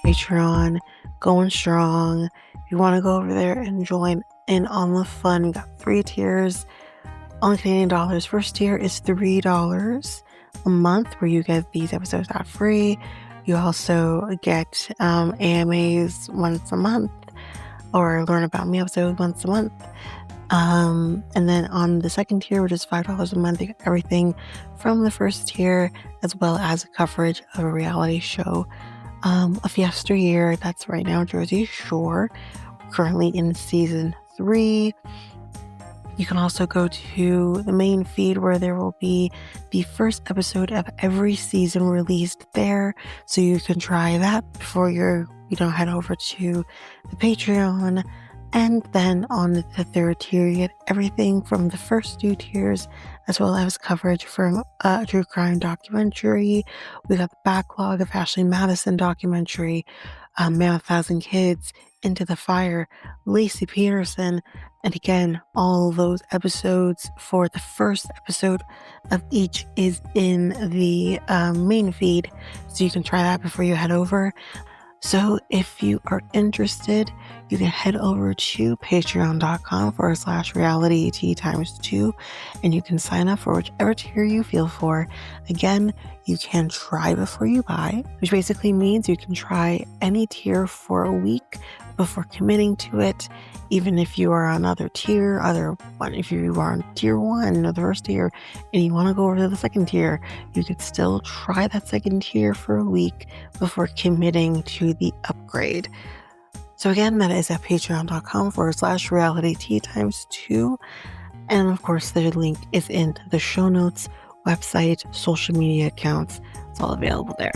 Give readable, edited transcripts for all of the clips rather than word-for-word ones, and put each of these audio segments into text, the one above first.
Patreon, going strong. If you want to go over there and join in on the fun, we got 3 tiers on Canadian dollars. First tier is $3 a month, where you get these episodes ad free. You also get AMAs once a month, or learn about me episodes once a month. And then on the second tier, which is $5 a month, you get everything from the first tier, as well as coverage of a reality show of yesteryear. That's right now Jersey Shore, currently in season 3. You can also go to the main feed, where there will be the first episode of every season released there, so you can try that before you head over to the Patreon. And then on the third tier, you get everything from the first 2 tiers, as well as coverage from a true crime documentary. We got the backlog of Ashley Madison documentary, Man with 1,000 Kids, Into the Fire, Lacey Peterson, and again, all those episodes for the first episode of each is in the main feed, so you can try that before you head over. So if you are interested, you can head over to patreon.com/realityt times 2, and you can sign up for whichever tier you feel for. Again, you can try before you buy, which basically means you can try any tier for a week before committing to it. Even if you are on other tier, if you are on tier 1 or the first tier and you want to go over to the second tier, you could still try that second tier for a week before committing to the upgrade. So again, that is at patreon.com/realityt times 2. And of course, the link is in the show notes, website, social media accounts. It's all available there.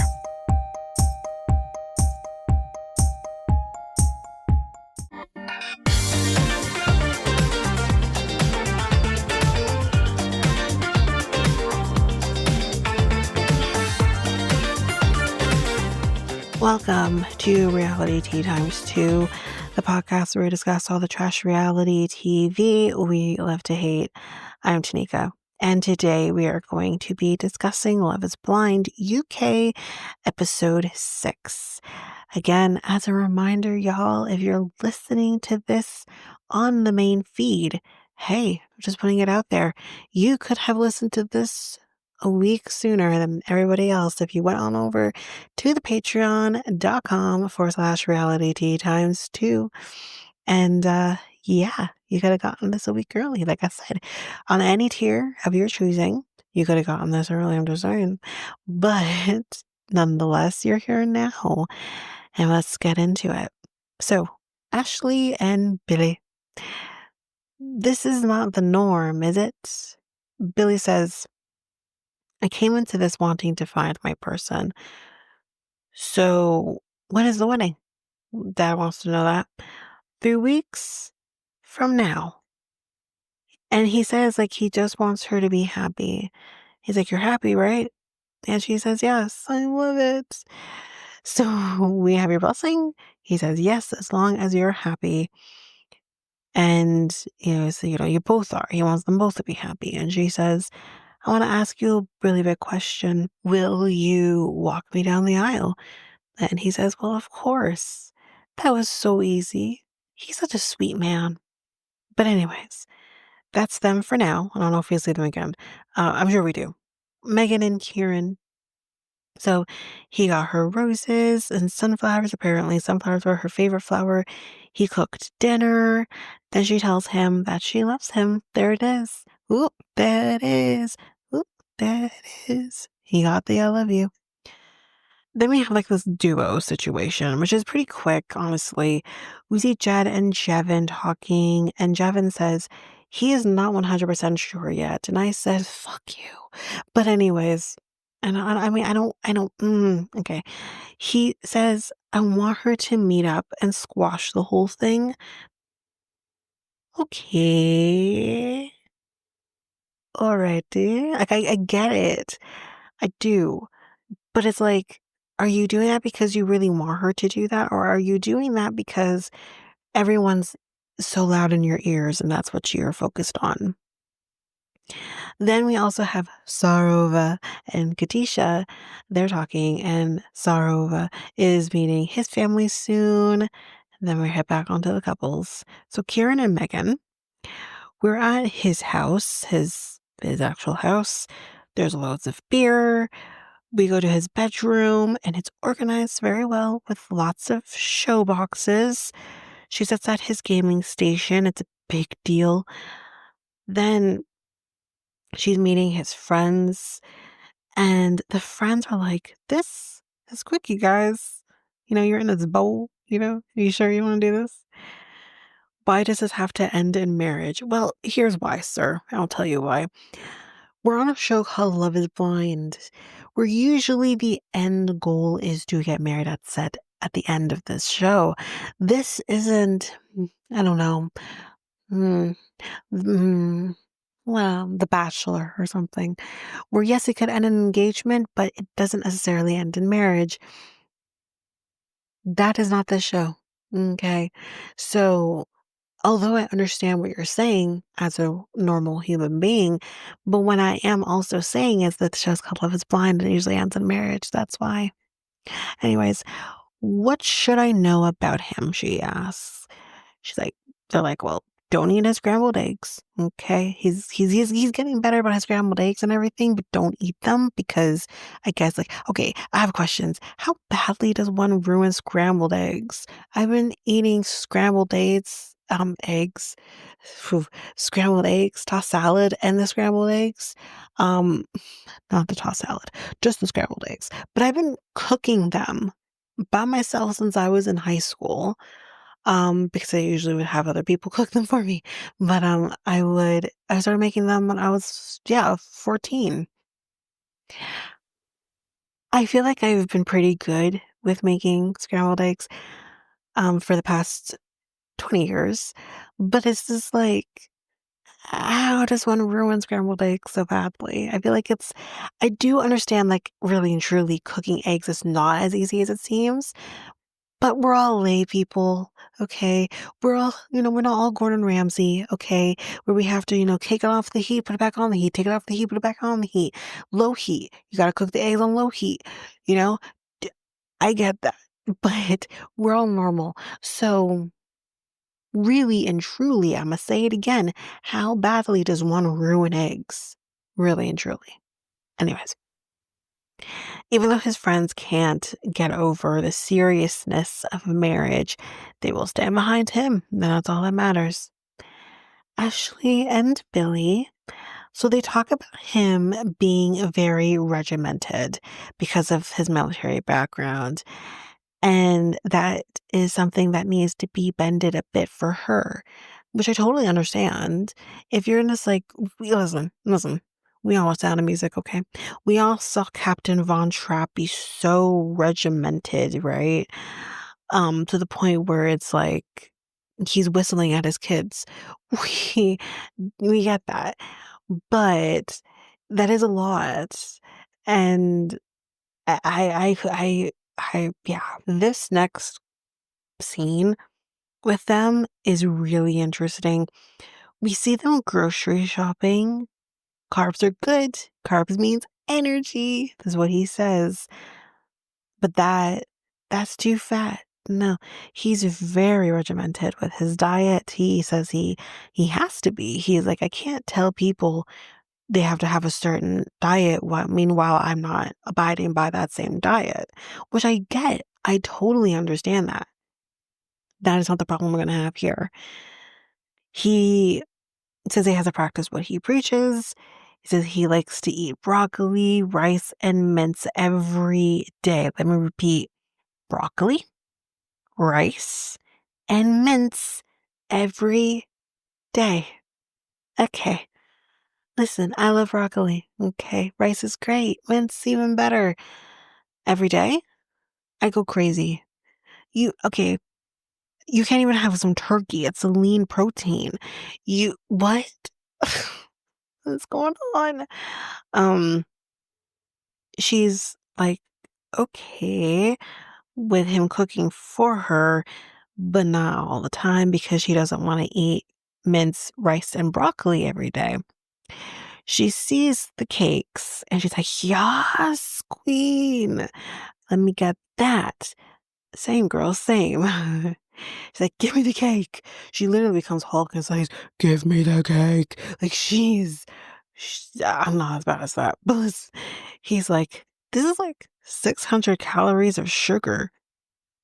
Welcome to Reality Tea Times 2, the podcast where we discuss all the trash reality TV we love to hate. I'm Tanika, and today we are going to be discussing Love is Blind UK episode 6. Again, as a reminder, y'all, if you're listening to this on the main feed, hey, just putting it out there, you could have listened to this a week sooner than everybody else if you went on over to the patreon.com/realityt times 2. And yeah, you could have gotten this a week early. Like I said, on any tier of your choosing, you could have gotten this early, I'm just saying. But nonetheless, you're here now, and let's get into it. So, Ashley and Billy. This is not the norm, is it? Billy says, I came into this wanting to find my person. So, when is the wedding? Dad wants to know that. 3 weeks from now. And he says, like, he just wants her to be happy. He's like, you're happy, right? And she says, yes, I love it. So, we have your blessing? He says, yes, as long as you're happy. And, so, you both are. He wants them both to be happy. And she says, I want to ask you a really big question. Will you walk me down the aisle? And he says, well, of course. That was so easy. He's such a sweet man. But anyways, that's them for now. I don't know if we'll see them again. I'm sure we do. Megan and Kieran. So he got her roses and sunflowers. Apparently, sunflowers were her favorite flower. He cooked dinner. Then she tells him that she loves him. There it is. Oop, there it is. Oop, there it is. He got the I love you. Then we have like this duo situation, which is pretty quick, honestly. We see Jed and Jevin talking, and Jevin says he is not 100% sure yet. And I said, fuck you. But anyways, and okay. He says, I want her to meet up and squash the whole thing. Okay. Alrighty. Like, I get it. I do. But it's like, are you doing that because you really want her to do that? Or are you doing that because everyone's so loud in your ears and that's what you're focused on? Then we also have Sarova and Katisha. They're talking, and Sarova is meeting his family soon. Then we head back onto the couples. So Kieran and Megan, we're at his house, his actual house. There's loads of beer. We go to his bedroom, and it's organized very well with lots of show boxes. She sits at his gaming station. It's a big deal. Then she's meeting his friends, and the friends are like, "This is quick, you guys. You're in this bowl. Are you sure you want to do this? Why does this have to end in marriage?" Well, here's why, sir. I'll tell you why. We're on a show called Love is Blind, where usually the end goal is to get married at the end of this show. This isn't, I don't know, mm, mm, well, The Bachelor or something, where yes, it could end in engagement, but it doesn't necessarily end in marriage. That is not this show. Okay. So, although I understand what you're saying as a normal human being, but when I am also saying is that the show's called Love is Blind and it usually ends in marriage. That's why. Anyways, what should I know about him? She asks. She's like, they're like, well, don't eat his scrambled eggs. Okay. He's getting better about his scrambled eggs and everything, but don't eat them because I guess like, okay, I have questions. How badly does one ruin scrambled eggs? I've been eating scrambled eggs, phew, scrambled eggs, tossed salad and the scrambled eggs. Um, Not the tossed salad, just the scrambled eggs. But I've been cooking them by myself since I was in high school, because I usually would have other people cook them for me. But, I started making them when I was, yeah, 14. I feel like I've been pretty good with making scrambled eggs, for the past 20 years, but it's just like, how does one ruin scrambled eggs so badly? I do understand, like, really and truly cooking eggs is not as easy as it seems, but we're all lay people, okay? We're not all Gordon Ramsay, okay? Where we have to, take it off the heat, put it back on the heat, take it off the heat, put it back on the heat. Low heat. You gotta cook the eggs on low heat, you know? D- I get that, but we're all normal. So, really and truly, I must say it again, how badly does one ruin eggs? Really and truly. Anyways, even though his friends can't get over the seriousness of marriage, they will stand behind him. That's all that matters. Ashley and Billy. So they talk about him being very regimented because of his military background. And that is something that needs to be bended a bit for her, which I totally understand. If you're in this, like, listen, we all Sound of Music, okay? We all saw Captain Von Trapp be so regimented, right? To the point where it's like he's whistling at his kids. We we get that, but that is a lot, and yeah, this next scene with them is really interesting. We see them grocery shopping. Carbs are good. Carbs means energy. That's what he says. But that's too fat. No, he's very regimented with his diet. He says he has to be. He's like, I can't tell people they have to have a certain diet meanwhile I'm not abiding by that same diet, which I get. I totally understand that. That is not the problem we're going to have here. He says he has to practice what he preaches. He says he likes to eat broccoli, rice, and mince every day. Let me repeat: broccoli, rice, and mince every day. Okay. Listen, I love broccoli. Okay. Rice is great. Mince even better. Every day, I go crazy. Okay. You can't even have some turkey. It's a lean protein. What? What's going on? Um, she's like, okay with him cooking for her, but not all the time because she doesn't want to eat mince, rice, and broccoli every day. She sees the cakes and she's like, yes, queen. Let me get that. Same girl, same. She's like, give me the cake. She literally becomes Hulk and says, give me the cake. Like I'm not as bad as that. But he's like, this is like 600 calories of sugar.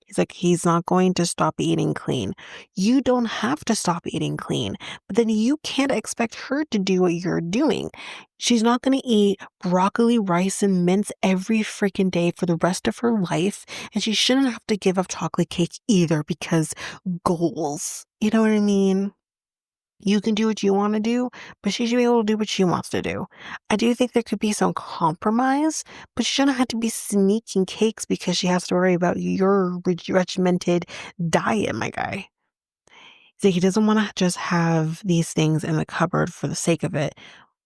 He's like, he's not going to stop eating clean. You don't have to stop eating clean, but then you can't expect her to do what you're doing. She's not going to eat broccoli, rice, and mince every freaking day for the rest of her life. And she shouldn't have to give up chocolate cake either because goals. You know what I mean? You can do what you want to do, but she should be able to do what she wants to do. I do think there could be some compromise, but she shouldn't have to be sneaking cakes because she has to worry about your regimented diet, my guy. So he doesn't want to just have these things in the cupboard for the sake of it.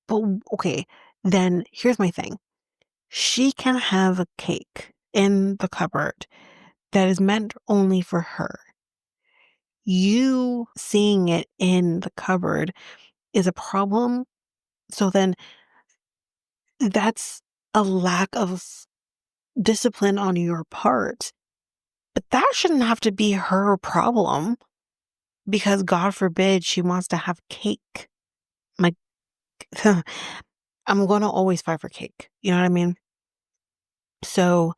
But okay, then here's my thing. She can have a cake in the cupboard that is meant only for her. You seeing it in the cupboard is a problem. So then that's a lack of discipline on your part. But that shouldn't have to be her problem because God forbid she wants to have cake. Like, I'm going to always fight for cake. You know what I mean? So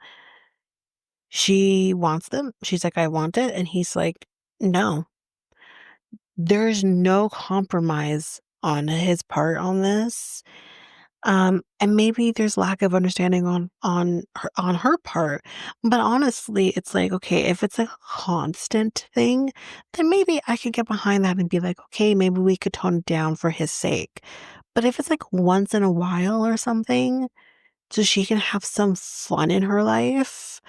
she wants them. She's like, I want it. And he's like, no, there's no compromise on his part on this. And maybe there's lack of understanding on her part. But honestly, it's like, okay, if it's a constant thing, then maybe I could get behind that and be like, okay, maybe we could tone it down for his sake. But if it's like once in a while or something, so she can have some fun in her life,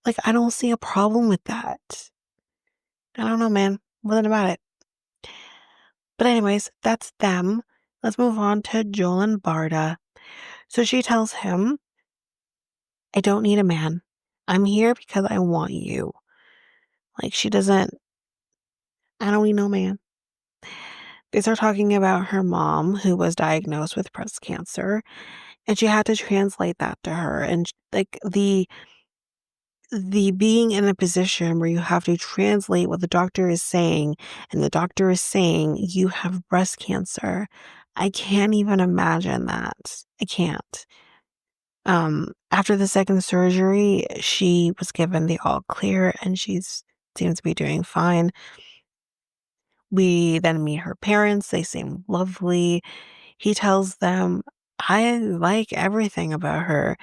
like I don't see a problem with that. I don't know, man. Nothing about it. But anyways, that's them. Let's move on to Joel and Barda. So she tells him, I don't need a man. I'm here because I want you. Like she doesn't, I don't need no man. They start talking about her mom who was diagnosed with breast cancer and she had to translate that to her. And like the being in a position where you have to translate what the doctor is saying and the doctor is saying you have breast cancer. I can't even imagine that. I can't. After the second surgery, she was given the all clear and she's seems to be doing fine. We then meet her parents. They seem lovely. He tells them, I like everything about her.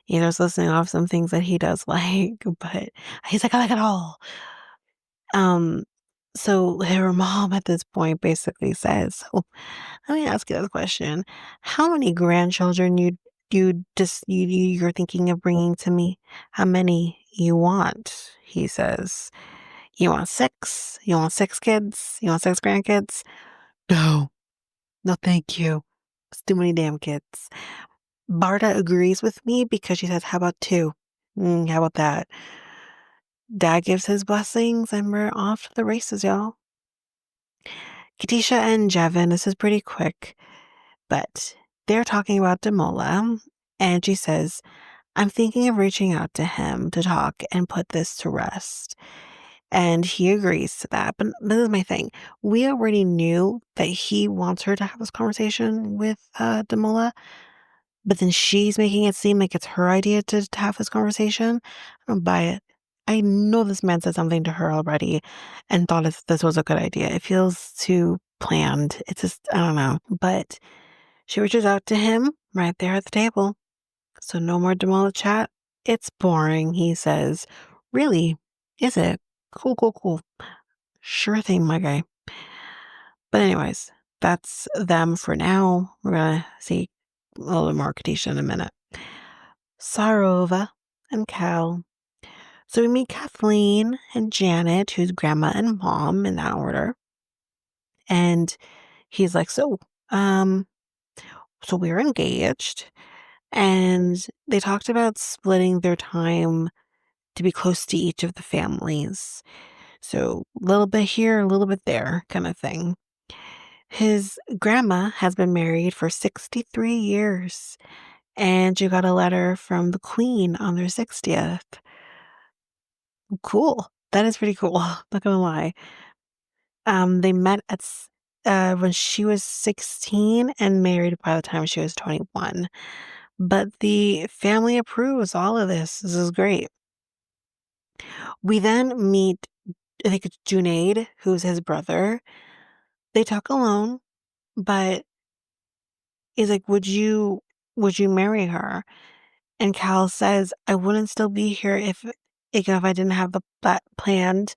You know, just listening off some things that he does like, but he's like, I like it all. Um, so her mom at this point basically says, so let me ask you this question. How many grandchildren you're thinking of bringing to me? How many you want? He says. You want six? You want six kids? You want six grandkids? No. No, thank you. It's too many damn kids. Barda agrees with me because she says, how about two? How about that? Dad gives his blessings and we're off to the races, y'all. Katisha and Jevin, this is pretty quick, but they're talking about Demola, and she says, I'm thinking of reaching out to him to talk and put this to rest. And he agrees to that. But this is my thing. We already knew that he wants her to have this conversation with Demola, but then she's making it seem like it's her idea to have this conversation. I don't buy it. I know this man said something to her already and thought this was a good idea. It feels too planned. It's just, I don't know. But she reaches out to him right there at the table. So no more Demola chat. It's boring, he says. Really? Is it? Cool, cool, cool. Sure thing, my guy. But anyways, that's them for now. We're gonna see a little bit more Kadisha in a minute. Sarova and Cal. So we meet Kathleen and Janet, who's grandma and mom in that order. And he's like, um, so we're engaged. And they talked about splitting their time to be close to each of the families. So a little bit here, a little bit there kind of thing. His grandma has been married for 63 years, and she got a letter from the queen on their 60th. Cool. That is pretty cool, not gonna lie. They met when she was 16 and married by the time she was 21. But the family approves all of this. This is great. We then meet, I think it's Junaid, who's his brother. They talk alone, but he's like, would you marry her? And Cal says, I wouldn't still be here if I didn't have that planned.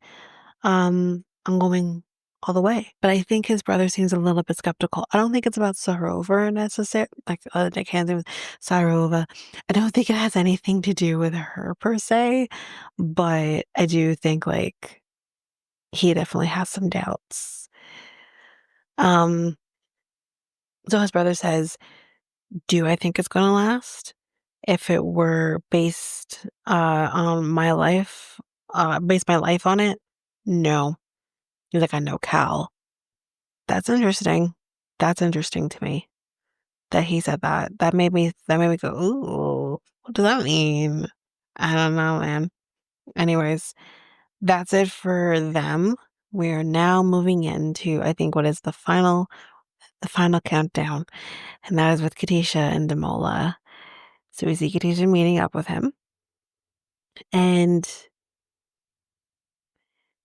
I'm going all the way. But I think his brother seems a little bit skeptical. I don't think it's about Sarova necessarily, like Nick Hansen with Sarova. I don't think it has anything to do with her per se, but I do think like he definitely has some doubts. Um, so his brother says, do I think it's gonna last? If it were based on my life, based my life on it, no. He's like, I know Cal. That's interesting. That's interesting to me that he said that. That made me go, ooh, what does that mean? I don't know, man. Anyways, that's it for them. We are now moving into, I think, what is the final countdown, and that is with Katisha and Damola. So we see Katisha meeting up with him, and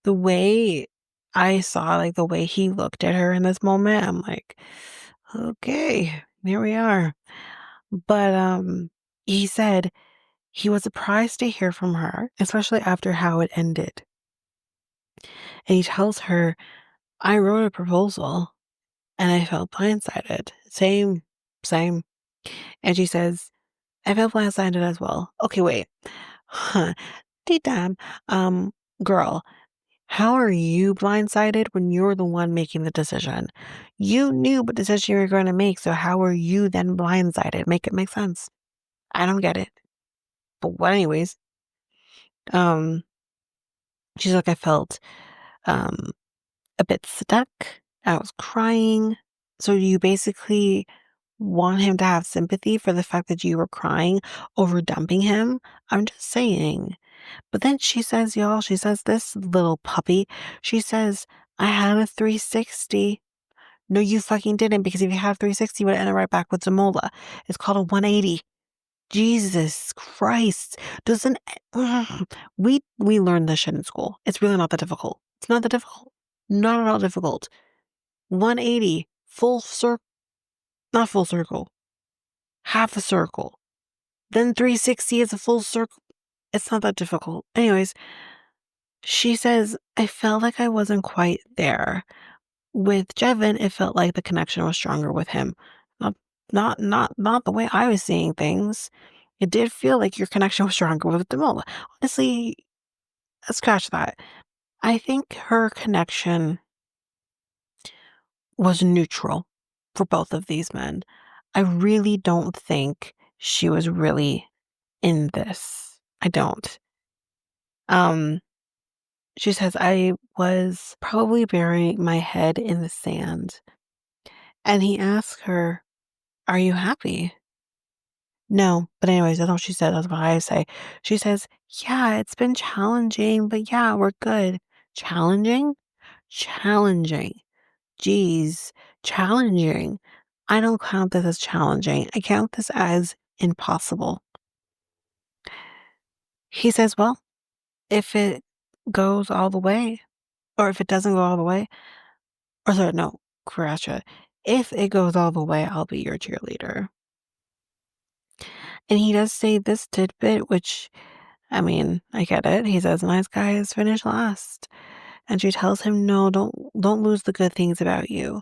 the way I saw, like the way he looked at her in this moment, I'm like, okay, here we are. But he said he was surprised to hear from her, especially after how it ended. And he tells her, I wrote a proposal and I felt blindsided. Same, same. And she says, I felt blindsided as well. Okay, wait. Huh. Damn. Girl, how are you blindsided when you're the one making the decision? You knew what decision you were going to make, so how are you then blindsided? Make it make sense. I don't get it. But what anyways, um, she's like, I felt um a bit stuck. I was crying. So you basically want him to have sympathy for the fact that you were crying over dumping him? I'm just saying. But then she says, y'all, she says, this little puppy, she says, I had a 360. No, you fucking didn't, because if you had a 360, you would have ended right back with Zamola. It's called a 180. Jesus Christ. Doesn't we learned this shit in school. It's really not that difficult. It's not that difficult. Not at all difficult. 180, full circle, not full circle, half a circle. Then 360 is a full circle. It's not that difficult. Anyways, she says, I felt like I wasn't quite there. With Jevin, it felt like the connection was stronger with him. Not not the way I was seeing things. It did feel like your connection was stronger with Demola. Honestly, scratch that. I think her connection was neutral for both of these men. I really don't think she was really in this. I don't. Um, she says, I was probably burying my head in the sand. And he asked her, are you happy? No. But anyways, that's all she said. That's what I say. She says, yeah, it's been challenging, but yeah, we're good. Challenging? Challenging. Geez, challenging. I don't count this as challenging. I count this as impossible. He says, well, if it goes all the way, or if it doesn't go all the way, or sorry, no, Karasha, if it goes all the way, I'll be your cheerleader. And he does say this tidbit, which, I mean, I get it. He says, nice guys finish last. And she tells him, no, don't lose the good things about you.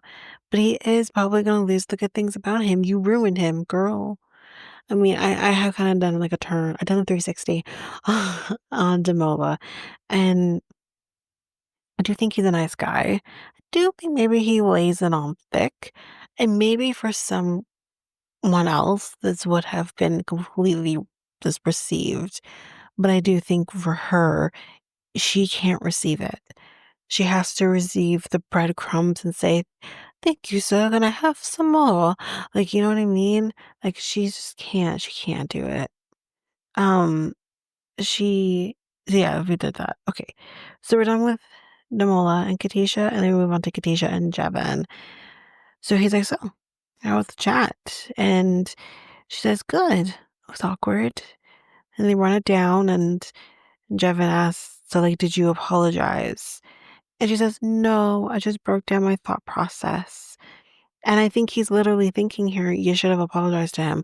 But he is probably going to lose the good things about him. You ruined him, girl. I mean, I have kind of done like a turn. I've done a 360 on Demola. And I do think he's a nice guy. I do think maybe he lays it on thick. And maybe for someone else, this would have been completely just received. But I do think for her, she can't receive it. She has to receive the breadcrumbs and say, Thank you, sir. Can I have some more? Like, you know what I mean? Like, she can't do it. Um, she, yeah, we did that. Okay. So we're done with Namola and Katisha, and then we move on to Katisha and Jevin. So he's like, so, how was the chat? And she says, good. It was awkward. And they run it down, and Jevin asks, so, like, did you apologize? And she says, no, I just broke down my thought process. And I think he's literally thinking here, you should have apologized to him.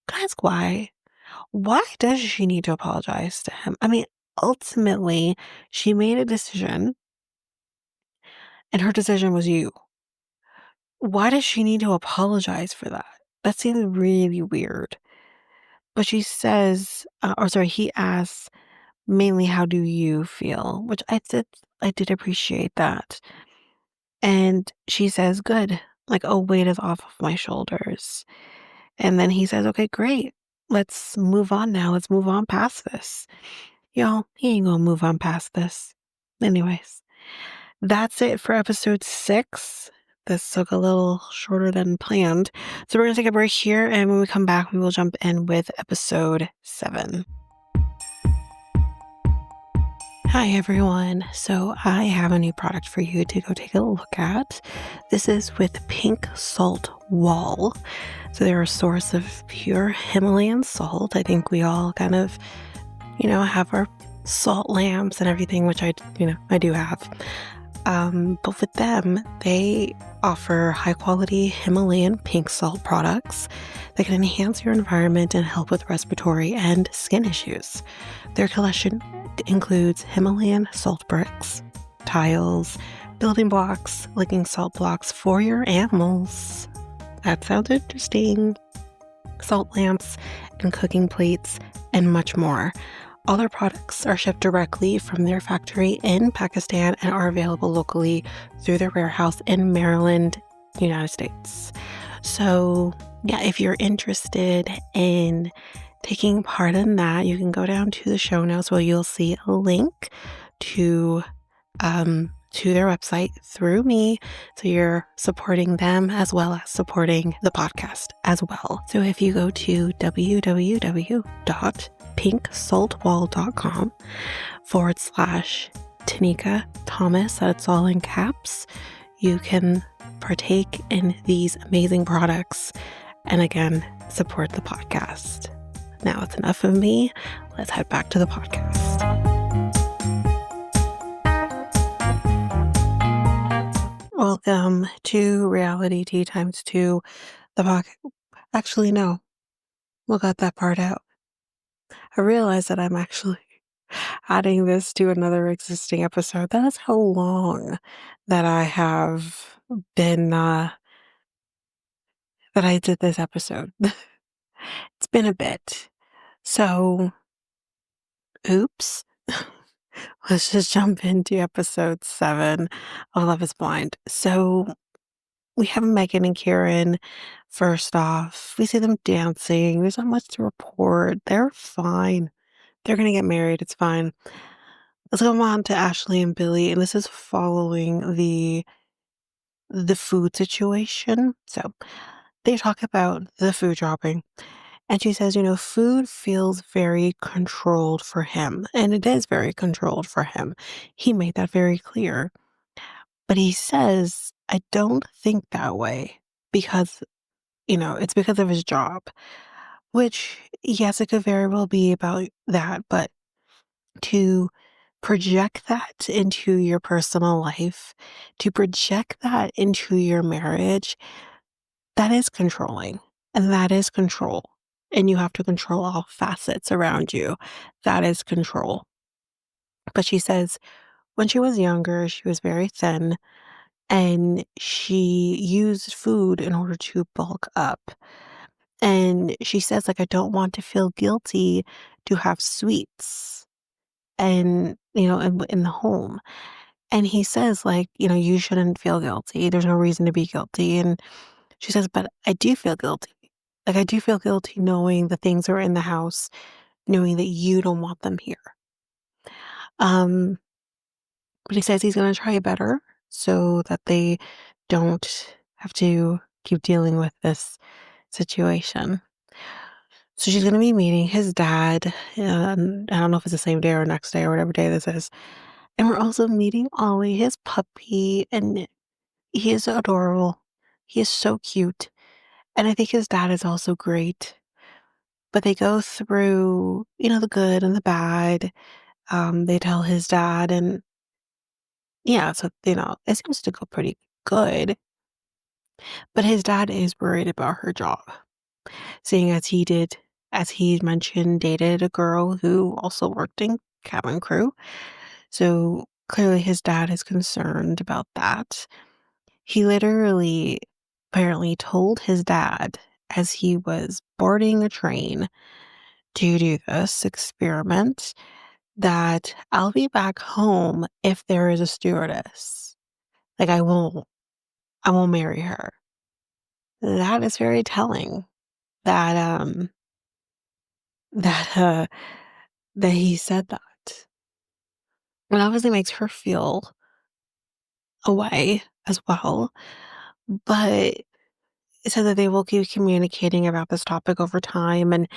Can I ask why? Why does she need to apologize to him? I mean, ultimately, she made a decision, and her decision was you. Why does she need to apologize for that? That seems really weird. But she says, or sorry, he asks, mainly, how do you feel? Which I did appreciate that. And she says, good. Like, a weight is off of my shoulders. And then he says, okay, great. Let's move on now. Let's move on past this. Y'all, he ain't gonna move on past this. Anyways, that's it for episode 6. This took a little shorter than planned. So we're gonna take a break here, and when we come back, we will jump in with episode 7. Hi everyone. So I have a new product for you to go take a look at. This is with Pink Salt Wall. So they're a source of pure Himalayan salt. I think we all kind of, have our salt lamps and everything, which I do have. But with them, they offer high quality Himalayan pink salt products that can enhance your environment and help with respiratory and skin issues. Their collection includes Himalayan salt bricks, tiles, building blocks, licking salt blocks for your animals. That sounds interesting. Salt lamps and cooking plates and much more. All their products are shipped directly from their factory in Pakistan and are available locally through their warehouse in Maryland, United States. So, yeah, if you're interested in taking part in that, you can go down to the show notes where you'll see a link to their website through me. So you're supporting them as well as supporting the podcast as well. So if you go to www.pinksaltwall.com/Tanika Thomas, that's all in caps, you can partake in these amazing products and again, support the podcast. Now it's enough of me. Let's head back to the podcast. Welcome to Reality Tea Times 2, the podcast. Actually, no, we'll cut that part out. I realize that I'm actually adding this to another existing episode. That is how long that I have been, that I did this episode. It's been a bit. So, oops. Let's just jump into episode 7 of Love is Blind. So we have Megan and Kieran. First off, we see them dancing. There's not much to report. They're fine. They're going to get married. It's fine. Let's go on to Ashley and Billy. And this is following the food situation. So they talk about the food dropping. And she says, food feels very controlled for him. And it is very controlled for him. He made that very clear. But he says, I don't think that way because, it's because of his job. Which, yes, it could very well be about that. But to project that into your personal life, to project that into your marriage, that is controlling. And that is control. And you have to control all facets around you. That is control. But she says when she was younger, she was very thin and she used food in order to bulk up. And she says, like, I don't want to feel guilty to have sweets and, in the home. And he says, like, you shouldn't feel guilty. There's no reason to be guilty. And she says, but I do feel guilty. Like, I do feel guilty knowing the things are in the house, knowing that you don't want them here. But he says he's going to try better so that they don't have to keep dealing with this situation. So she's going to be meeting his dad. And I don't know if it's the same day or next day or whatever day this is. And we're also meeting Ollie, his puppy, and he is adorable. He is so cute. And I think his dad is also great. But they go through, the good and the bad. They tell his dad, and yeah, so, it seems to go pretty good. But his dad is worried about her job, seeing as he mentioned, dated a girl who also worked in cabin crew. So clearly his dad is concerned about that. He literally apparently told his dad as he was boarding a train to do this experiment that I'll be back home if there is a stewardess. Like I won't marry her. That is very telling that that that he said that. It obviously makes her feel away as well. But it said that they will keep communicating about this topic over time. And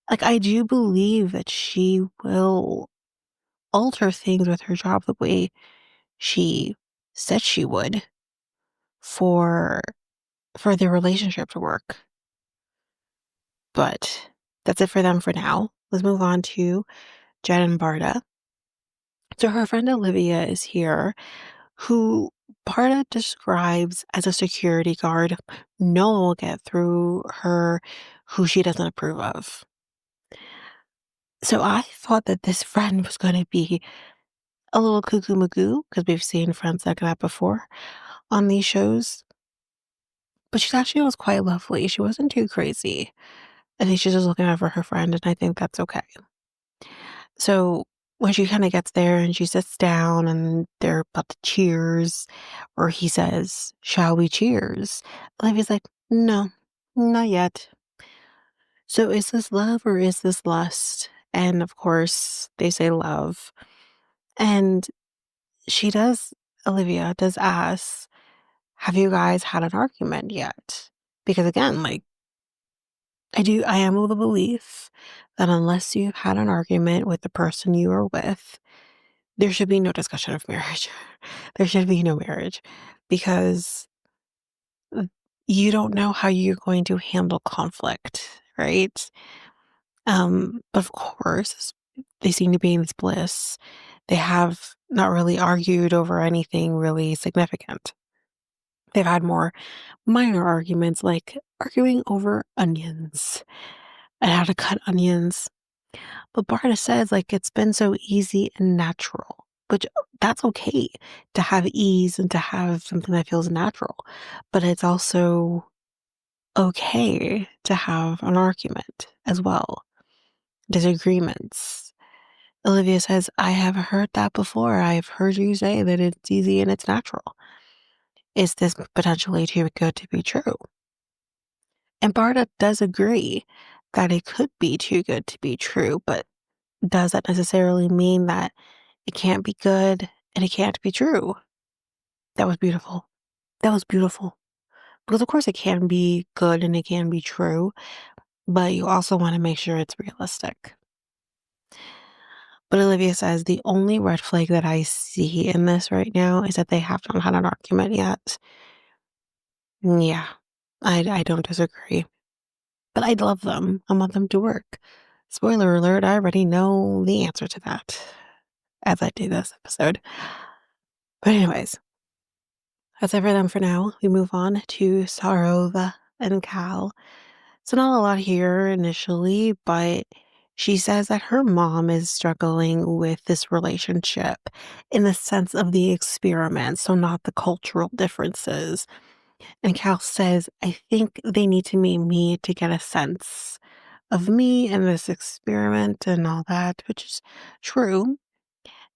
like I do believe that she will alter things with her job the way she said she would for their relationship to work. But that's it for them for now. Let's move on to Jen and Barda. So her friend Olivia is here, who Barda describes as a security guard. No one will get through her who she doesn't approve of. So I thought that this friend was going to be a little cuckoo magoo because we've seen friends like that before on these shows. But she actually was quite lovely. She wasn't too crazy. I think she's just looking out for her friend, and I think that's okay. So when she kind of gets there and she sits down and they're about to cheers, or he says, "Shall we cheers?" Olivia's like, "No, not yet." So is this love or is this lust? And of course, they say love. And Olivia does ask, "Have you guys had an argument yet?" Because again, like, I am of the belief that unless you've had an argument with the person you are with, there should be no discussion of marriage. There should be no marriage because uh, you don't know how you're going to handle conflict, right? But of course, they seem to be in this bliss. They have not really argued over anything really significant. They've had more minor arguments, like arguing over onions and how to cut onions. But Barda says, like, it's been so easy and natural, which that's okay to have ease and to have something that feels natural. But it's also okay to have an argument as well, disagreements. Olivia says, "I have heard that before. I've heard you say that it's easy and it's natural. Is this potentially too good to be true?" And Barda does agree that it could be too good to be true, but does that necessarily mean that it can't be good and it can't be true? That was beautiful. That was beautiful. Because of course it can be good and it can be true, but you also want to make sure it's realistic. But Olivia says the only red flag that I see in this right now is that they have not had an argument yet. Yeah, I don't disagree. But I love them. I want them to work. Spoiler alert, I already know the answer to that as I do this episode. But anyways, that's it for them for now. We move on to Sarova and Cal. So not a lot here initially, but she says that her mom is struggling with this relationship in the sense of the experiment, so not the cultural differences. And Cal says, "I think they need to meet me to get a sense of me and this experiment and all that," which is true.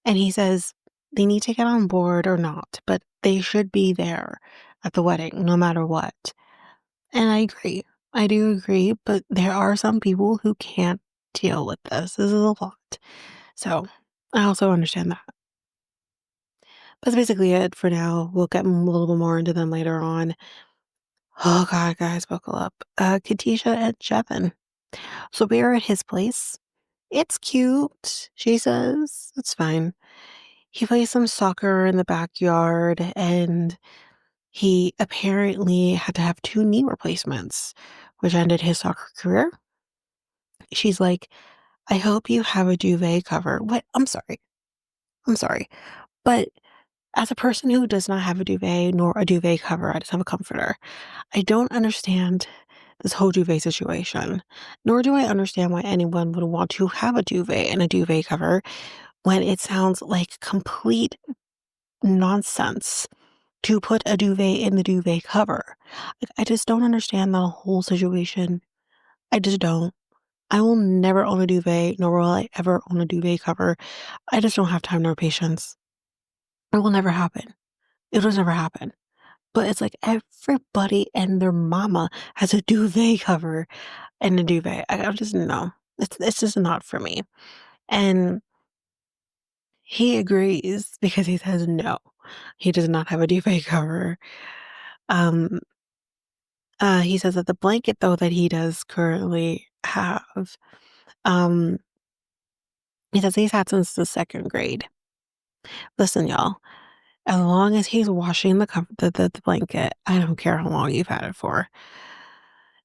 And he says they need to get on board or not, but they should be there at the wedding no matter what. And I agree. I do agree, but there are some people who can't deal with this. This is a lot. So I also understand that. That's basically it for now. We'll get a little bit more into them later on. Oh god, guys, buckle up. Katisha and Jevin. So we are at his place. It's cute, she says. It's fine. He plays some soccer in the backyard, and he apparently had to have two knee replacements, which ended his soccer career. She's like, I hope you have a duvet cover. What? I'm sorry. I'm sorry. But as a person who does not have a duvet nor a duvet cover, I just have a comforter. I don't understand this whole duvet situation, nor do I understand why anyone would want to have a duvet and a duvet cover when it sounds like complete nonsense to put a duvet in the duvet cover. Like, I just don't understand the whole situation. I just don't. I will never own a duvet, nor will I ever own a duvet cover. I just don't have time nor patience. It will never happen. It will never happen. But it's like everybody and their mama has a duvet cover and a duvet. I just no. It's just not for me. And he agrees because he says no. He does not have a duvet cover. Um he says that the blanket though that he does currently have, um, he says he's had since the second grade. Listen, y'all, as long as he's washing the blanket, I don't care how long you've had it for.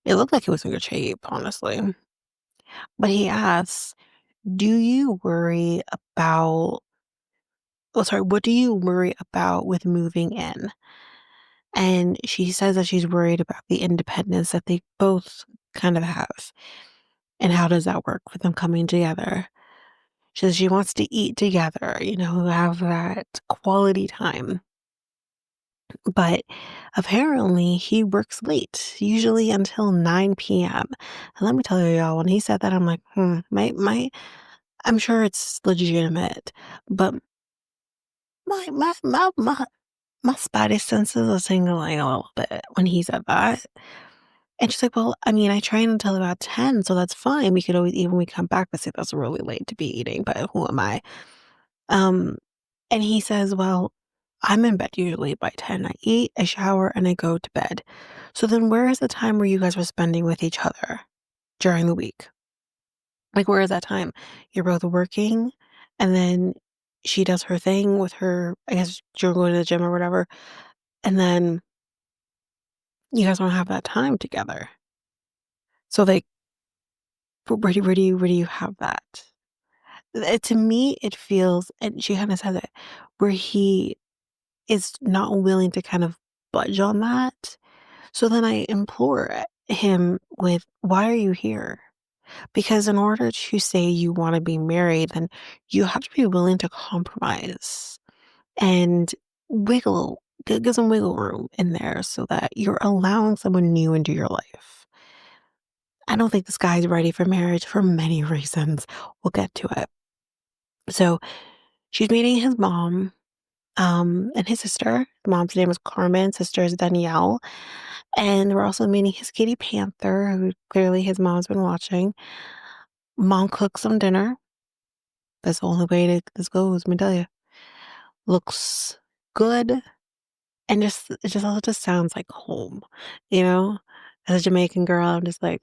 It looked like it was in good shape, honestly. But he asks, "Do you worry about?" Oh, sorry. What do you worry about with moving in? And she says that she's worried about the independence that they both kind of have. And how does that work with them coming together? She says she wants to eat together, have that quality time. But apparently he works late, usually until 9 p.m. And let me tell you, y'all, when he said that, I'm like, I'm sure it's legitimate, but my my my my my spidey senses are tingling a little bit when he said that. And she's like, well, I mean, I train until about 10, so that's fine. We could always eat when we come back, but say that's really late to be eating, but who am I? Um, and he says, well, I'm in bed usually by 10. I eat, I shower, and I go to bed. So then where is the time where you guys are spending with each other during the week? Like, where is that time? You're both working, and then she does her thing with her, I guess you're going to the gym or whatever, and then you guys don't have that time together. So like, where do you have that? To me, it feels, and she kind of says it, where he is not willing to kind of budge on that. So then I implore him with, why are you here? Because in order to say you want to be married, then you have to be willing to compromise and give some wiggle room in there so that you're allowing someone new into your life. I don't think this guy's ready for marriage for many reasons. We'll get to it. So she's meeting his mom, and his sister. Mom's name is Carmen, sister is Danielle. And we're also meeting his kitty Panther, who clearly his mom's been watching. Mom cooks some dinner. That's the only way this goes, let me tell you. Looks good. And it just all just sounds like home, you know? As a Jamaican girl, I'm just like,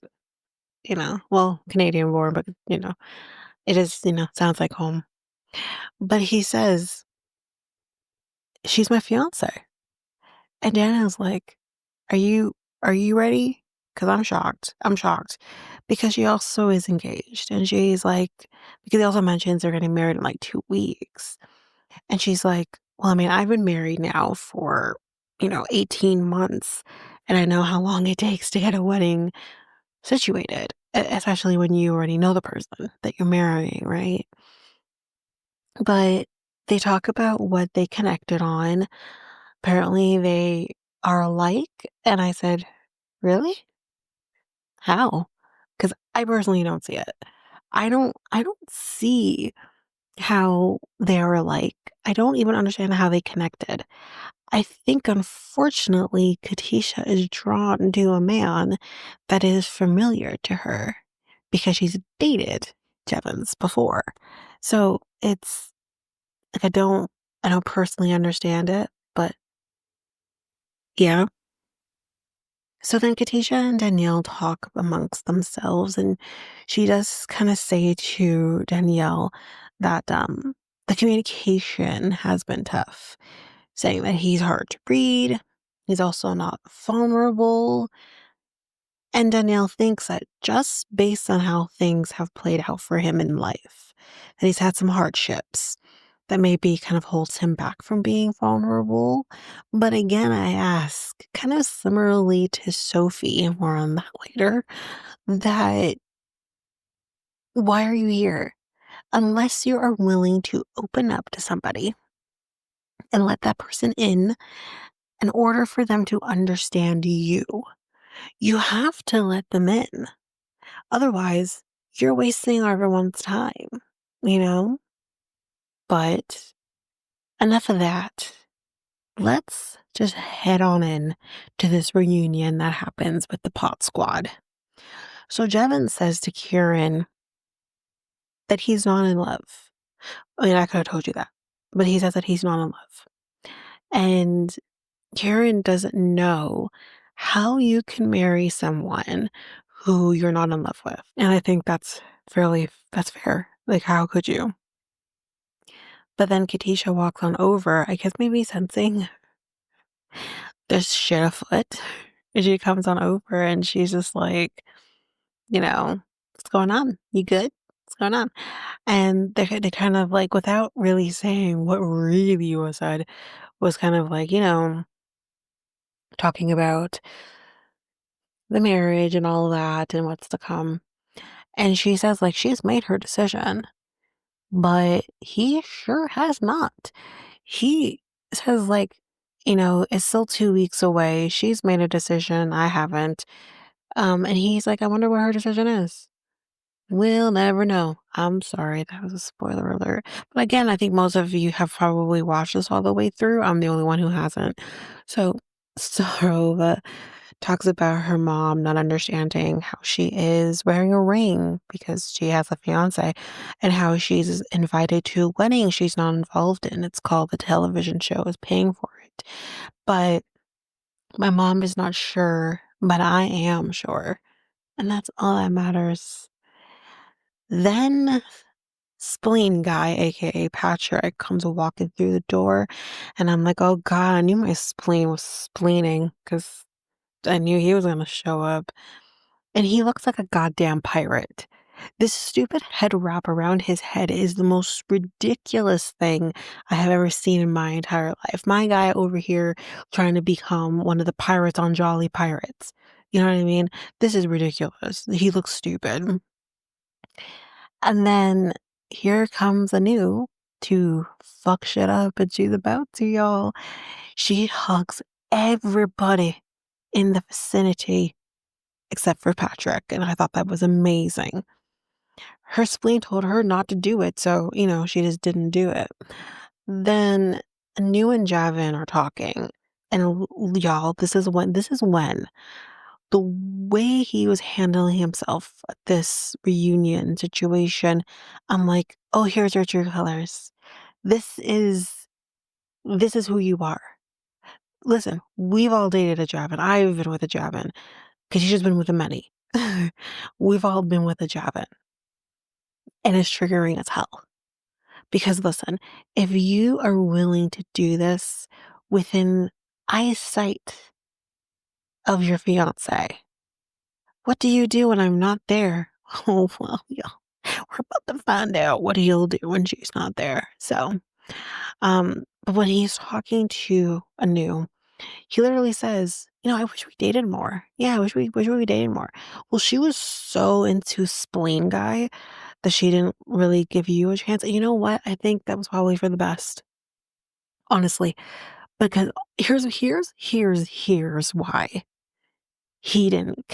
well, Canadian born, but, it is, sounds like home. But he says, she's my fiance. And Daniel's like, "Are you are you ready?" Because I'm shocked. I'm shocked because she also is engaged, and she's like, because he also mentions they're getting married in like 2 weeks, and she's like, "Well, I mean, I've been married now for 18 months, and I know how long it takes to get a wedding situated, especially when you already know the person that you're marrying, right?" But they talk about what they connected on. Apparently, they are alike, and I said, "Really? How?" Because I personally don't see it. I don't see how they're alike. I don't even understand how they connected. I think, unfortunately, Katisha is drawn to a man that is familiar to her because she's dated Jevons before. So it's like, I don't personally understand it, but yeah. So then Katisha and Danielle talk amongst themselves, and she does kind of say to Danielle that the communication has been tough, saying that he's hard to read, he's also not vulnerable, and Danielle thinks that just based on how things have played out for him in life, that he's had some hardships that maybe kind of holds him back from being vulnerable. But again, I ask, kind of similarly to Sophie, and more on that later, that why are you here? Unless you are willing to open up to somebody and let that person in order for them to understand you, you have to let them in. Otherwise, you're wasting everyone's time, you know? But enough of that. Let's just head on in to this reunion that happens with the Pot Squad. So Jevin says to Kieran that he's not in love. I mean, I could have told you that, but he says that he's not in love. And Kieran doesn't know how you can marry someone who you're not in love with. And I think that's fair. Like, how could you? But then Katisha walks on over, I guess maybe sensing there's shit afoot. And she comes on over and she's just like, what's going on? You good? What's going on? And they kind of like, without really saying what really was said, was kind of like, talking about the marriage and all that and what's to come. And she says, like, she's made her decision, but he sure has not. He says, like, it's still 2 weeks away. She's made a decision. I haven't. And he's like, I wonder what her decision is. We'll never know. I'm sorry, that was a spoiler alert. But again, I think most of you have probably watched this all the way through. I'm the only one who hasn't. So Starova talks about her mom not understanding how she is wearing a ring because she has a fiance, and how she's invited to a wedding she's not involved in. It's called The Television Show is paying for it. But my mom is not sure, but I am sure. And that's all that matters. Then spleen guy, aka Patrick, comes walking through the door, and I'm like, oh God, I knew my spleen was spleening because I knew he was gonna show up. And he looks like a goddamn pirate. This stupid head wrap around his head is the most ridiculous thing I have ever seen in my entire life. My guy over here trying to become one of the pirates on Jolly Pirates. You know what I mean? This is ridiculous. He looks stupid. And then here comes Anu to fuck shit up, and she's about to, y'all. She hugs everybody in the vicinity except for Patrick, and I thought that was amazing. Her spleen told her not to do it, so, she just didn't do it. Then Anu and Javin are talking, and y'all, this is when the way he was handling himself at this reunion situation, I'm like, oh, here's your true colors. This is this is who you are. Listen, we've all dated a Javin. I've been with a Javin because she's just been with a many. We've all been with a Javin, and it's triggering as hell. Because listen, if you are willing to do this within eyesight of your fiance, what do you do when I'm not there? Oh, well, yeah. We're about to find out what he'll do when she's not there. So, but when he's talking to Anu, he literally says, I wish we dated more. Yeah, I wish we dated more. Well, she was so into spleen guy that she didn't really give you a chance. And you know what? I think that was probably for the best. Honestly. Because here's why he didn't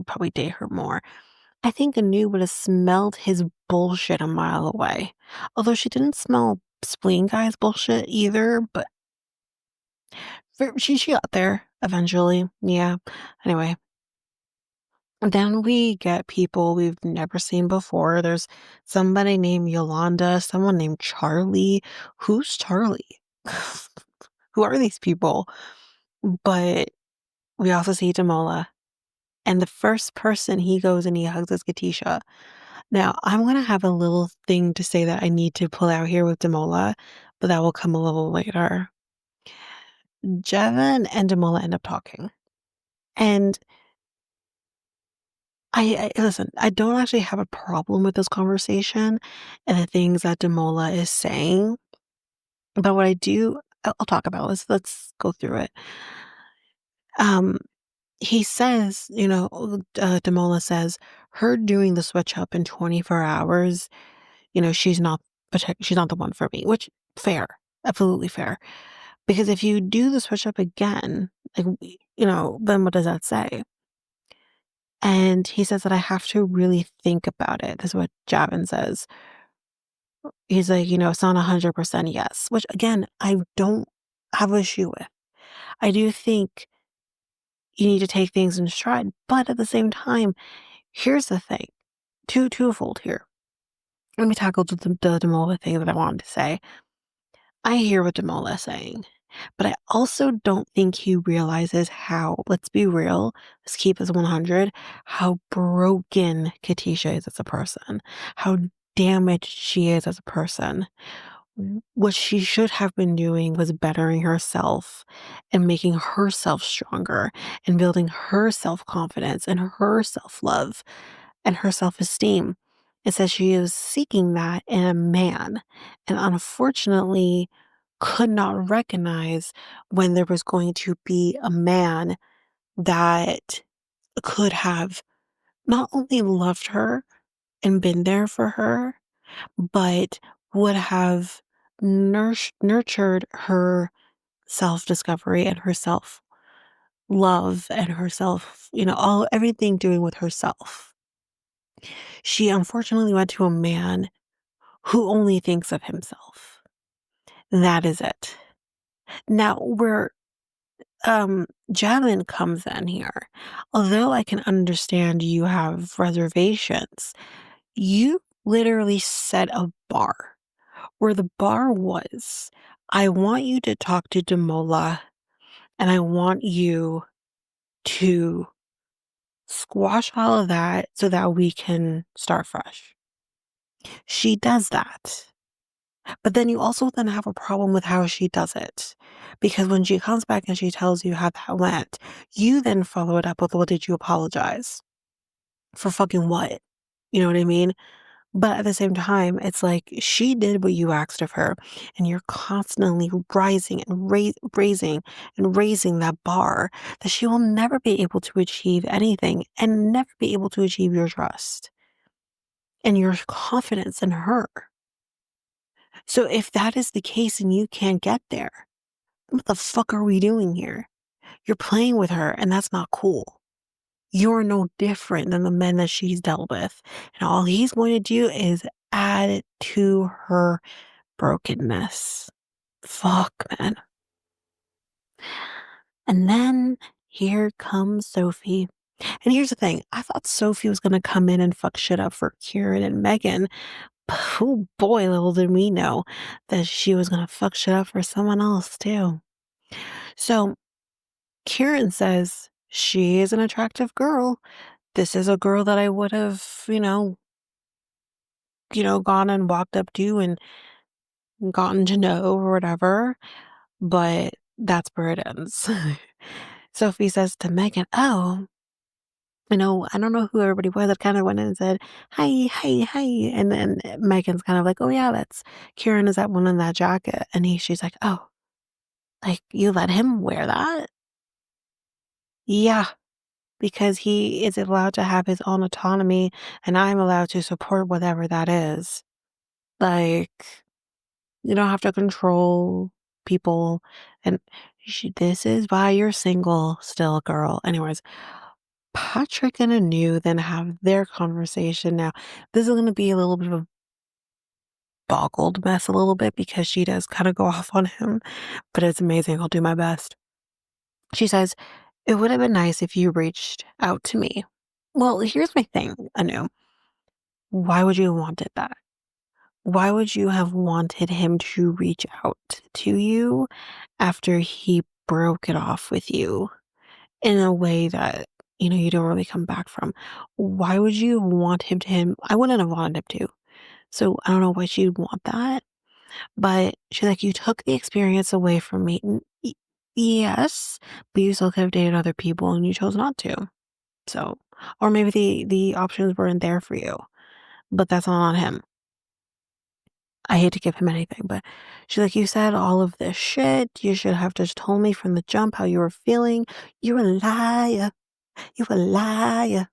probably date her more. I think Anu would have smelled his bullshit a mile away. Although she didn't smell spleen guy's bullshit either, but she got there eventually. Yeah. Anyway, Then we get people we've never seen before. There's somebody named Yolanda, someone named Charlie. Who's Charlie? Who are these people? But we also see Damola. And the first person he goes and he hugs is Katisha. Now, I'm gonna have a little thing to say that I need to pull out here with Damola, but that will come a little later. Jevin and Damola end up talking. And I listen, I don't actually have a problem with this conversation and the things that Damola is saying, but what I do I'll talk about. Let's go through it. Um, he says, Damola says, her doing the switch up in 24 hours, she's not the one for me, which fair, absolutely fair. Because if you do the switch up again, like, then what does that say? And he says that I have to really think about it. That's what Javin says. He's like, it's not 100% yes, which again, I don't have an issue with. I do think you need to take things in stride, but at the same time, here's the thing, twofold here. Let me tackle the Demola thing that I wanted to say. I hear what Demola is saying, but I also don't think he realizes how, let's be real, let's keep this 100, how broken Katisha is as a person, how damaged she is as a person. What she should have been doing was bettering herself and making herself stronger and building her self confidence and her self love and her self esteem. It says she is seeking that in a man and unfortunately could not recognize when there was going to be a man that could have not only loved her and been there for her, but would have nurtured her self-discovery and her self-love and herself, all everything doing with herself. She unfortunately went to a man who only thinks of himself. That is it. Now, where Jasmine comes in here, although I can understand you have reservations, you literally set a bar. Where the bar was, I want you to talk to Demola and I want you to squash all of that so that we can start fresh. She does that. But then you also then have a problem with how she does it. Because when she comes back and she tells you how that went, you then follow it up with, well, did you apologize? For fucking what? You know what I mean? But at the same time, it's like she did what you asked of her, and you're constantly rising and raising and raising that bar that she will never be able to achieve anything and never be able to achieve your trust and your confidence in her. So if that is the case and you can't get there, what the fuck are we doing here? You're playing with her, and that's not cool. You're no different than the men that she's dealt with. And all he's going to do is add to her brokenness. Fuck, man. And then here comes Sophie. And here's the thing. I thought Sophie was going to come in and fuck shit up for Kieran and Megan. Oh boy, little did we know that she was going to fuck shit up for someone else too. So Kieran says she is an attractive girl. This is a girl that I would have, gone and walked up to and gotten to know or whatever. But that's where it ends. Sophie says to Megan, oh, I don't know who everybody was that kind of went in and said, hi, hi, hi. And then Megan's kind of like, oh, yeah, that's Kieran is that one in that jacket. And she's like, oh, like you let him wear that? Yeah, because he is allowed to have his own autonomy and I'm allowed to support whatever that is. Like, you don't have to control people. And this is why you're single still, girl. Anyways, Patrick and Anu then have their conversation. Now, this is going to be a little bit of a boggled mess a little bit because she does kind of go off on him, but it's amazing. I'll do my best. She says, it would have been nice if you reached out to me. Well, here's my thing, Anu. Why would you have wanted that? Why would you have wanted him to reach out to you after he broke it off with you in a way that, you don't really come back from? Why would you want him? I wouldn't have wanted him to. So I don't know why she'd want that. But she's like, "You took the experience away from me." Yes, but you still could have dated other people and you chose not to. So, or maybe the options weren't there for you, but that's not on him. I hate to give him anything, but she's like, "You said all of this shit. You should have just told me from the jump how you were feeling. You're a liar. You're a liar."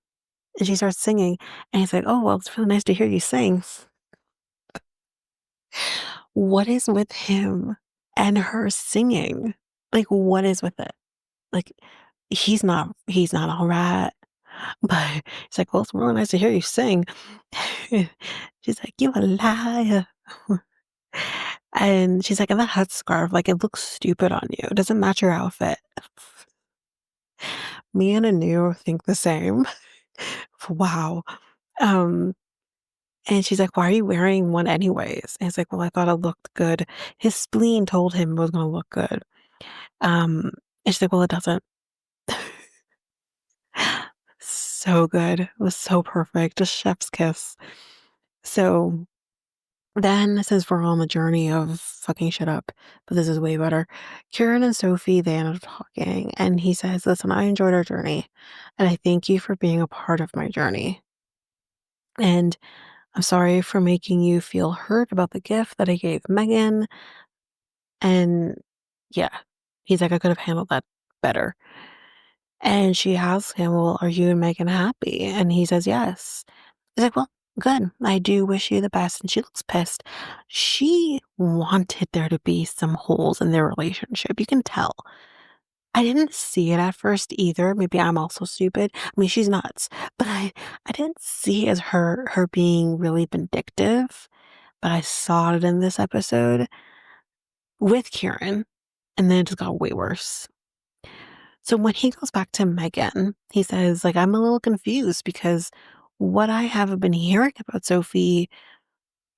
And she starts singing, and he's like, "Oh, well, it's really nice to hear you sing." What is with him and her singing? Like, what is with it? Like, he's not alright. But it's like, "Well, it's really nice to hear you sing." She's like, "You a liar." And she's like, "And that headscarf, like, it looks stupid on you. It doesn't match your outfit." Me and Anu think the same. Wow. Um, and she's like, "Why are you wearing one anyways?" And he's like, "Well, I thought it looked good." His spleen told him it was gonna look good. Um, and she's like, "Well, it doesn't." So good. It was so perfect. A chef's kiss. So then, since we're on the journey of fucking shit up, but this is way better, Kieran and Sophie, they end up talking, and he says, "Listen, I enjoyed our journey, and I thank you for being a part of my journey. And I'm sorry for making you feel hurt about the gift that I gave Megan." And yeah, he's like, "I could have handled that better." And she asks him, "Well, are you and Megan happy?" And he says, "Yes." He's like, "Well, good. I do wish you the best." And she looks pissed. She wanted there to be some holes in their relationship. You can tell. I didn't see it at first either. Maybe I'm also stupid. I mean, she's nuts. But I didn't see as her being really vindictive. But I saw it in this episode with Kieran. And then it just got way worse. So when he goes back to Megan, he says, like, "I'm a little confused because what I have been hearing about Sophie,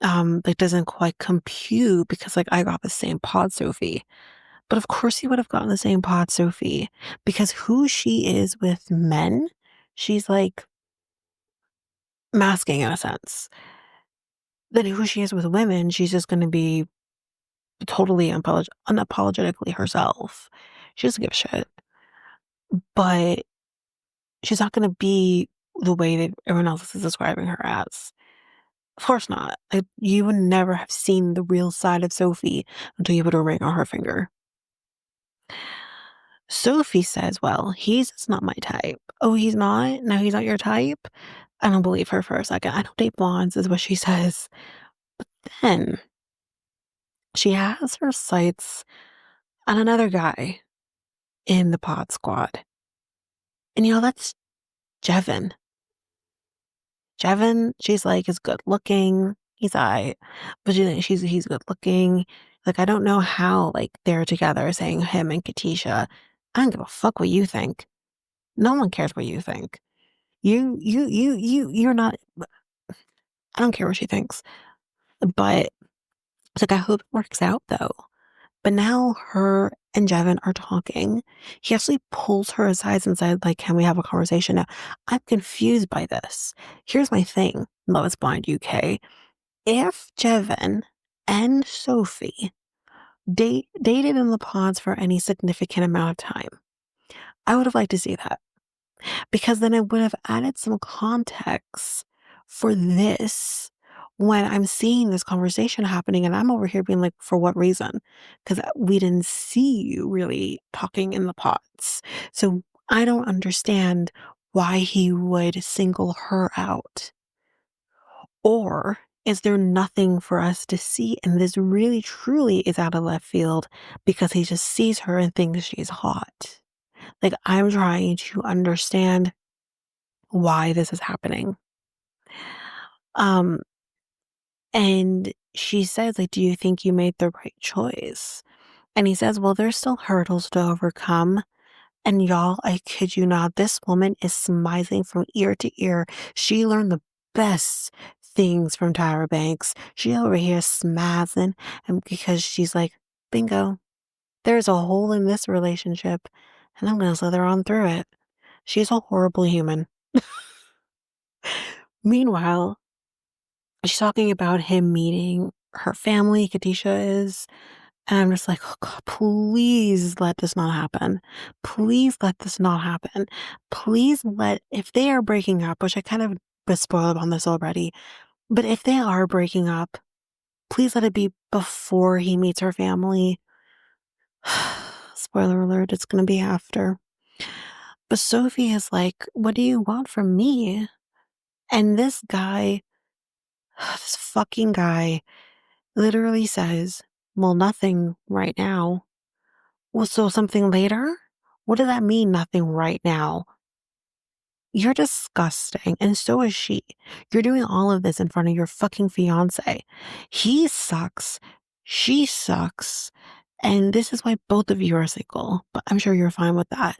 like, doesn't quite compute because, like, I got the same pod Sophie." But of course he would have gotten the same pod Sophie because who she is with men, she's like masking in a sense. Then who she is with women, she's just going to be totally unapologetically herself. She doesn't give a shit. But she's not going to be the way that everyone else is describing her as. Of course not. Like, you would never have seen the real side of Sophie until you put a ring on her finger. Sophie says, "Well, he's just not my type." "Oh, he's not? No, he's not your type?" I don't believe her for a second. "I don't date blondes," is what she says. Then she has her sights on another guy in the pod squad. And that's Jevin. Jevin, she's like, is good looking. He's but he's good looking. Like, I don't know how, like, they're together saying him and Katisha. I don't give a fuck what you think. No one cares what you think. You're not, I don't care what she thinks. But it's like, I hope it works out though. But now her and Jevin are talking. He actually pulls her aside and said, like, "Can we have a conversation now?" I'm confused by this. Here's my thing, Love is Blind UK. If Jevin and Sophie dated in the pods for any significant amount of time, I would have liked to see that because then it would have added some context for this when I'm seeing this conversation happening and I'm over here being like, for what reason? Because we didn't see you really talking in the pods. So I don't understand why he would single her out. Or is there nothing for us to see? And this really truly is out of left field because he just sees her and thinks she's hot. Like, I'm trying to understand why this is happening. Um, and she says, like, "Do you think you made the right choice?" And he says, "Well, there's still hurdles to overcome, And y'all, I kid you not, this woman is smiling from ear to ear. She learned the best things from Tyra Banks. She over here smiling, and because she's like, bingo, there's a hole in this relationship, and I'm gonna slither on through it. She's a horrible human. Meanwhile, she's talking about him meeting her family, Katisha is, and I'm just like, "Oh God, please let this not happen. Please let this not happen. Please let, if they are breaking up, which I kind of was spoiled on this already, but if they are breaking up, please let it be before he meets her family." Spoiler alert, it's gonna be after. But Sophie is like, "What do you want from me?" And this guy, this fucking guy, literally says, "Well, nothing right now." Well, so something later? What does that mean, nothing right now? You're disgusting, and so is she. You're doing all of this in front of your fucking fiance. He sucks. She sucks. And this is why both of you are single, but I'm sure you're fine with that.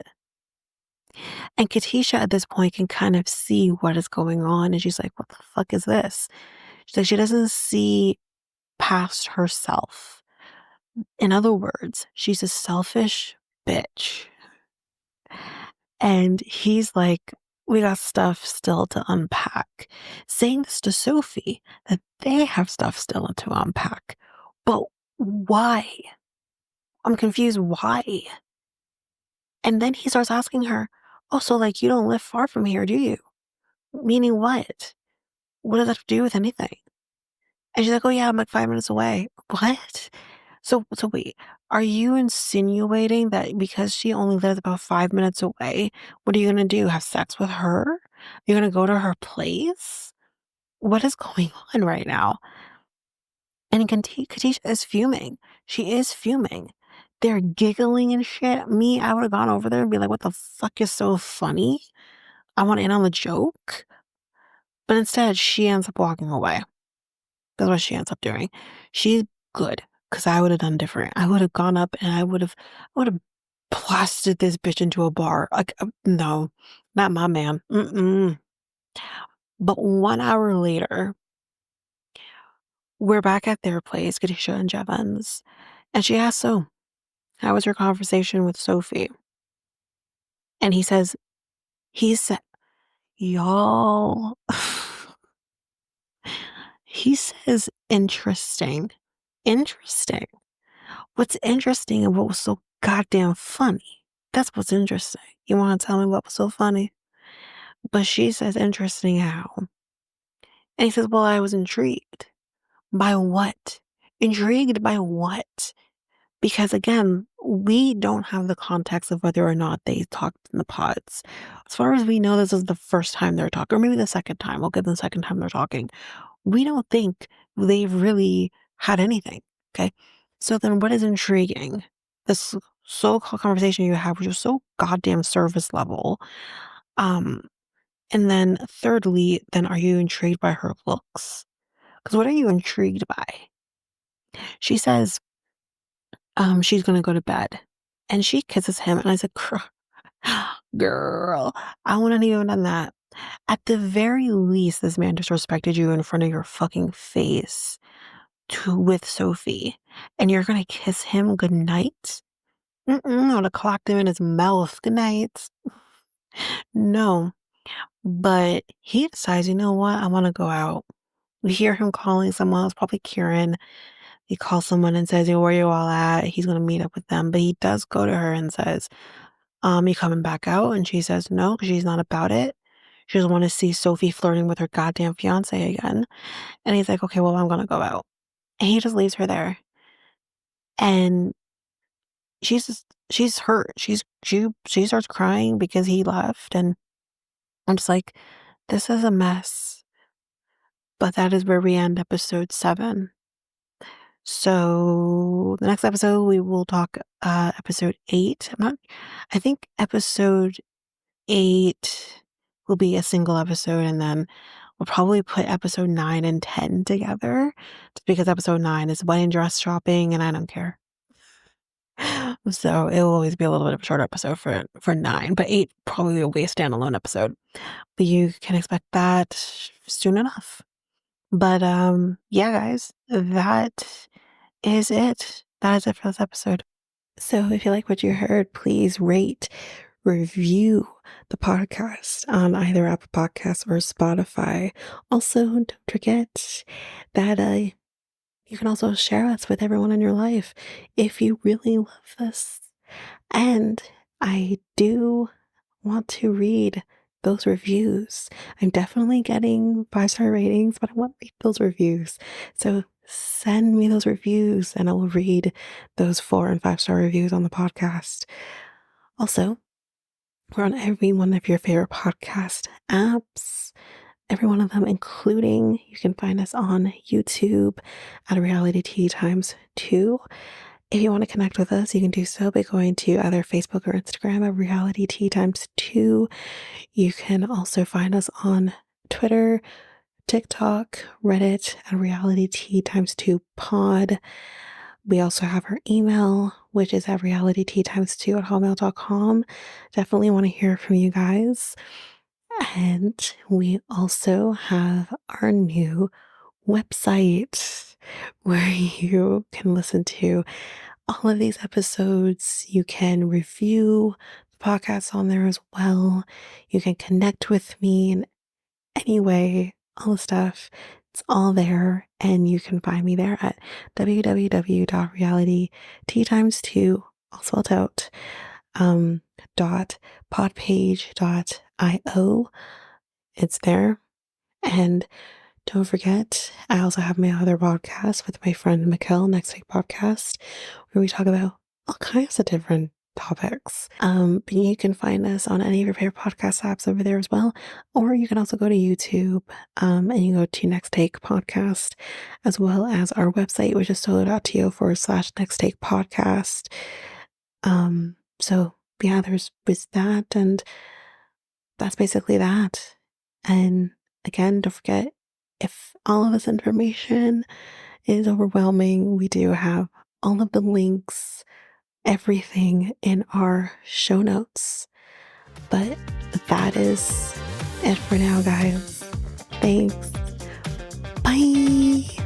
And Katisha at this point can kind of see what is going on, and she's like, what the fuck is this? She's like, she doesn't see past herself. In other words, she's a selfish bitch. And he's like, we got stuff still to unpack. Saying this to Sophie, that they have stuff still to unpack. But why? I'm confused. Why? And then he starts asking her, oh, so like you don't live far from here, do you? Meaning what? What does that have to do with anything? And she's like, oh yeah, I'm like 5 minutes away. What? So wait, are you insinuating that because she only lives about 5 minutes away, what are you gonna do? Have sex with her? You're gonna go to her place? What is going on right now? And Katisha is fuming. She is fuming. They're giggling and shit. Me, I would have gone over there and be like, what the fuck is so funny? I want in on the joke. But instead, she ends up walking away. That's what she ends up doing. She's good, because I would have done different. I would have gone up and I would have blasted this bitch into a bar. Like, no, not my man. Mm-mm. But 1 hour later, we're back at their place, Kadisha and Jevons, and she asks, so, how was your conversation with Sophie? And he said, y'all, he says, interesting. Interesting. What's interesting and what was so goddamn funny. That's what's interesting. You want to tell me what was so funny? But she says, interesting how? And he says, well, I was intrigued. By what? Intrigued by what? Because again, we don't have the context of whether or not they talked in the pods. As far as we know, this is the first time they're talking, or maybe the second time. We'll give them the second time they're talking. We don't think they've really had anything. Okay. So then what is intriguing? This so-called conversation you have, which is so goddamn surface level. Um, and then thirdly, then are you intrigued by her looks? Because what are you intrigued by? She says, she's gonna go to bed. And she kisses him, and I said, girl, I wouldn't even done that. At the very least, this man disrespected you in front of your fucking face with Sophie, and you're gonna kiss him goodnight? Mm-mm, I would have clocked him in his mouth. Good night. No. But he decides, you know what? I want to go out. We hear him calling someone else, probably Kieran. He calls someone and says, where you all at? He's going to meet up with them. But he does go to her and says, you coming back out? And she says no, because she's not about it. She doesn't want to see Sophie flirting with her goddamn fiance again. And he's like, okay, well, I'm going to go out. And he just leaves her there. And she's hurt. She starts crying because he left. And I'm just like, this is a mess. But that is where we end episode 7. So the next episode we will talk episode 8. I think episode 8 will be a single episode, and then we'll probably put episode 9 and 10 together, just because episode 9 is wedding dress shopping and I don't care. So it will always be a little bit of a short episode for 9, but 8 probably will be a standalone episode. But you can expect that soon enough. But, yeah, guys, that is it. That is it for this episode. So if you like what you heard, please rate, review the podcast on either Apple Podcasts or Spotify. Also, don't forget that you can also share us with everyone in your life if you really love this. And I do want to read those reviews. I'm definitely getting 5-star ratings, but I want to read those reviews. So send me those reviews and I will read those 4 and 5-star reviews on the podcast. Also, we're on every one of your favorite podcast apps, every one of them, including you can find us on YouTube at Reality Tea Times 2. If you want to connect with us, you can do so by going to either Facebook or Instagram at Reality Tea Times 2. You can also find us on Twitter, TikTok, Reddit at Reality Tea Times 2 Pod. We also have our email, which is at realityteatimes2 at hotmail.com. Definitely want to hear from you guys. And we also have our new website where you can listen to all of these episodes. You can review the podcast on there as well. You can connect with me in any way, all the stuff. It's all there. And you can find me there at www.realityteatimes2, all spelled out, .podpage.io. It's there. And don't forget, I also have my other podcast with my friend Mikkel, Next Take Podcast, where we talk about all kinds of different topics. But you can find us on any of your favorite podcast apps over there as well. Or you can also go to YouTube and you go to Next Take Podcast, as well as our website, which is solo.to/Next Take Podcast. So yeah, there's that, and that's basically that. And again, don't forget, if all of this information is overwhelming, we do have all of the links, everything in our show notes. But that is it for now, guys. Thanks. Bye.